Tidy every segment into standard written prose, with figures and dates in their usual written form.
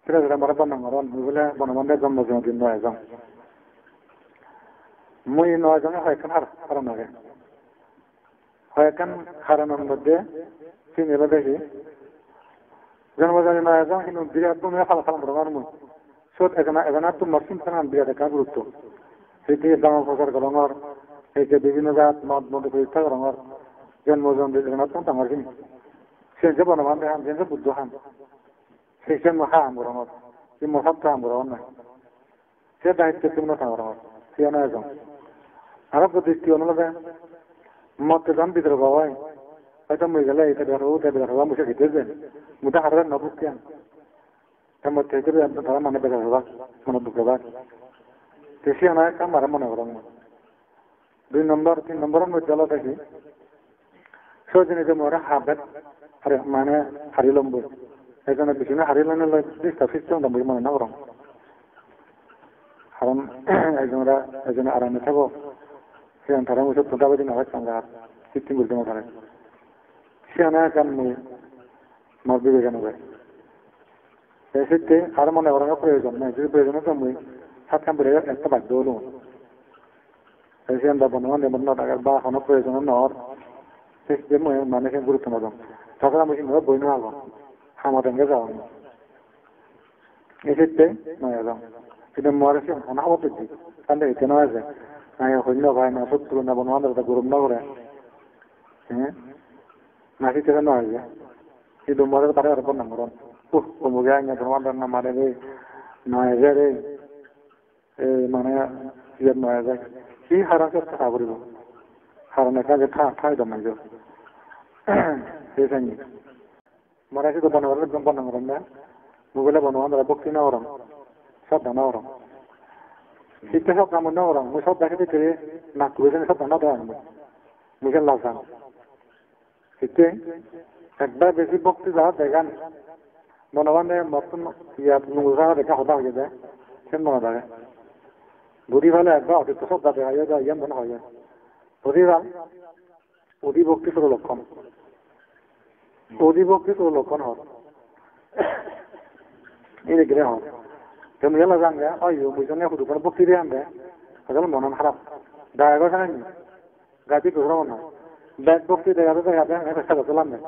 সেটা যেটা মরে বনঙ্গরণ বলে বনবন্ধের জন্মদিন 9 জন মুই 9 জনে হয়খান হারান আগে হয়খান হারানোর মধ্যে চিনিলে দেখি জন্মদিন 9 জন কিন্তু বিরাট তুমি ফালা ফালা বড় মুই সত এখানে তোমার চিন্তা বিরাট একটা গুরুত্ব সেটি দাম প্রচার করঙর এই যে বিভিন্ন জাত মত মত পরীক্ষা করঙর জন্মদিন দিন তোমার কিনি সে যে বনবন্ধে হান যে বুদ্ধ হান সেই মহা আমরঙর এই মহাত্মা আমরঙর নাই সে দায়িত্ব পূর্ণ থাকরঙর সে 9 জন আরো প্রতিষ্ঠি অনুযায়ী মত জন ভিতরে বাবাই হয়তো মই গেলে এটা বেরো ওটা বেরো মুখে খেতে দেন মুটা হারবেন না বুঝতেন তার মধ্যে থেকে তারা মানে বেরো হবা মনে দুঃখবা সে না কাম আর মনে করং 2 নম্বর 3 নম্বরের মধ্যে হলো দেখি সজনে যে মোরা হাবেত আরে মানে হারিলম্ব এখানে বিছুনে হারিলানে লিস্টা সিস্টেম দম মানে না করং কারণ একজনে আরামে থাকো সে তারা মুছে তোটাবে দিন হয় সঙ্গে আর সিস্টেম বলতে পারে সে না কাম মর বিবেচনা করে সেক্ষেত্রে আর মনে করার প্রয়োজন নেই যদি প্রয়োজন তো মুই সাতখান বেড়ে একটা বাধ্য হলো সে আমরা বন্ধু বান্ধব টাকার বা কোনো প্রয়োজন নর সে মানুষের গুরুত্ব না তখন আমি কিন্তু বই না আলো আমাদেরকে যাওয়া এক্ষেত্রে নয় এলাম কিন্তু মরে সে অনাহত দিই তাহলে এতে নয় যে হইল ভাই না শত্রু না বন্ধু বান্ধব গরম না করে হ্যাঁ নাকি থেকে নয় যে কিন্তু মরে তারা আর বন্ধ করুন মুখে আইনা তোমার না মারে রে নয় রে মানে নয় যায় কি হারাকে কথা করিব হারানো কাজে ঠাই দমাই যাও সেই মরা শুধু বনগরেন না মুগলে বনবান্ধব বক্তি না ওরম শ্রদ্ধা না ওরম শিক্ষা সব কাম না ওরম মুই সব দেখে দিতে না কুয়েছেন সব না দেওয়া মুখে লাগান শিখতে একবার বেশি বক্তি যাওয়া দেখান বনবান্ধে মতন ইয়া দেখা হতা হয়ে যায় সে মনে থাকে বুড়ি ভালো একবার অতিরিক্ত শ্রদ্ধা দেখা যায় ইয়ান মনে হয়ে যায় বুড়িভাল অধিভক্তি তোর লক্ষণ অধিভক্তি তোর লক্ষণ হল এই গ্রহ তুমি গেল জানবে অয়ো বুঝনে হুদু করে বক্তি দিয়ে আনবে তাহলে মনন খারাপ ড্রাইভার জানেন গাড়ি ঘুরো না ব্যাগ বক্তি দেখাতে দেখাতে চেষ্টা করতে লাগবে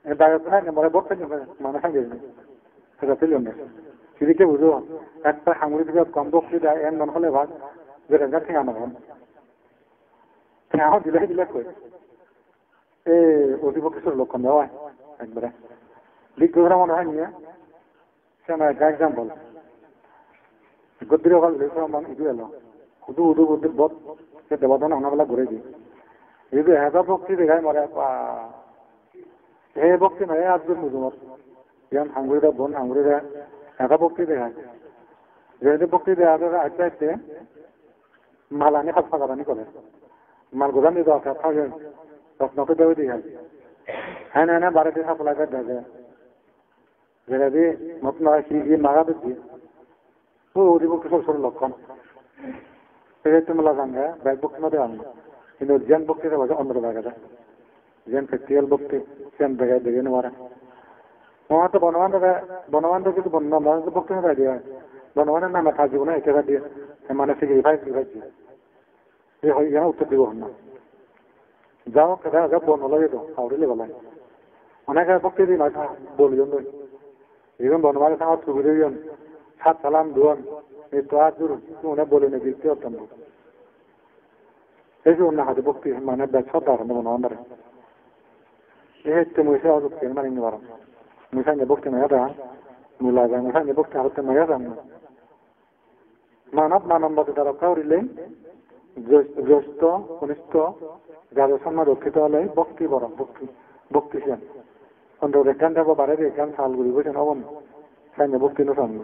ড্রাইভার না মনে বক্তি মানে সাঙ্গে সেটা পেল না সেদিকে বুঝো একটা সামরি থেকে কম বক্তি দেয় এর মন হলে ভাগ যেটা যা ঠিক আনা হন দিলে দিলে কই অধিপক্ষের লক্ষণ দেওয়া একবারে বিজ্ঞরা মনে হয় নিয়ে সে আমার একটা এক্সাম্পল গদ্দির ওখান মান ইদু এলো হুদু হুদু বুদ্ধির বোধ সে দেবতান অনাবেলা ঘুরে দিই যদি হেঁচা বক্তি দেখায় মরে এই বক্তি নয় আজকের মুজুমত যেমন হাঙ্গুরিরা বোন হাঙ্গুরিরা হেঁচা বক্তি দেখায় যেহেতু বক্তি দেওয়া আস্তে আস্তে মাল আনি খাত ফাঁকানি করে মাল গোদাম দিতে থাকে রত্নকে দেবে দিয়ে হ্যাঁ না বাড়িতে সাপ্লাই করে দেবে যেটা দিয়ে নতুন সিঁড়ি মারা দিচ্ছি ও অধিভক্তি সব লক্ষণ সেটাই তুমি লাগাঙ্গা ব্যাগ বক্তি মধ্যে আনবো কিন্তু জেন বক্তিটা বাজে অন্য দেখা যায় জেন প্র্যাকটিক্যাল বক্তি সেন জায়গায় দেখে নেওয়ার আমার তো বনবান্ধব কিন্তু বনবান্ধব বক্তি না দিয়ে বনবানের নামে থাকবে না এটা দিয়ে মানে শিখে ভাই উত্তর দিব না যাও কেটে বন লাগে তো আউরিলে বলাই অনেকে বক্তি দিই নয় বলিজন এখন বনবানের সঙ্গে ছবি দিন সাত সালাম ধুয়ন এই তো আর দূর উনি বলে নি দিতে অত্যন্ত এই যে অন্য হাতে বক্তি মানে ব্যবসা তার বনবান্ধব এই হচ্ছে মহিষা অযুক্তি মানে নিতে পারেন মিশাইনে বক্তি নয় দেন মূলা যায় মিশাইনে বক্তি হারতে নয় দেন মানবতা রক্ষা করিলে জ্যেষ্ঠ কনিষ্ঠ যাদের সম্মান রক্ষিত হলে বক্তি বড় বক্তিছেন অন্তত জ্ঞান থাকবো বাড়ে জ্ঞান সাল গুলি বুঝছেন হবেন সাইনে বক্তি নো সামনে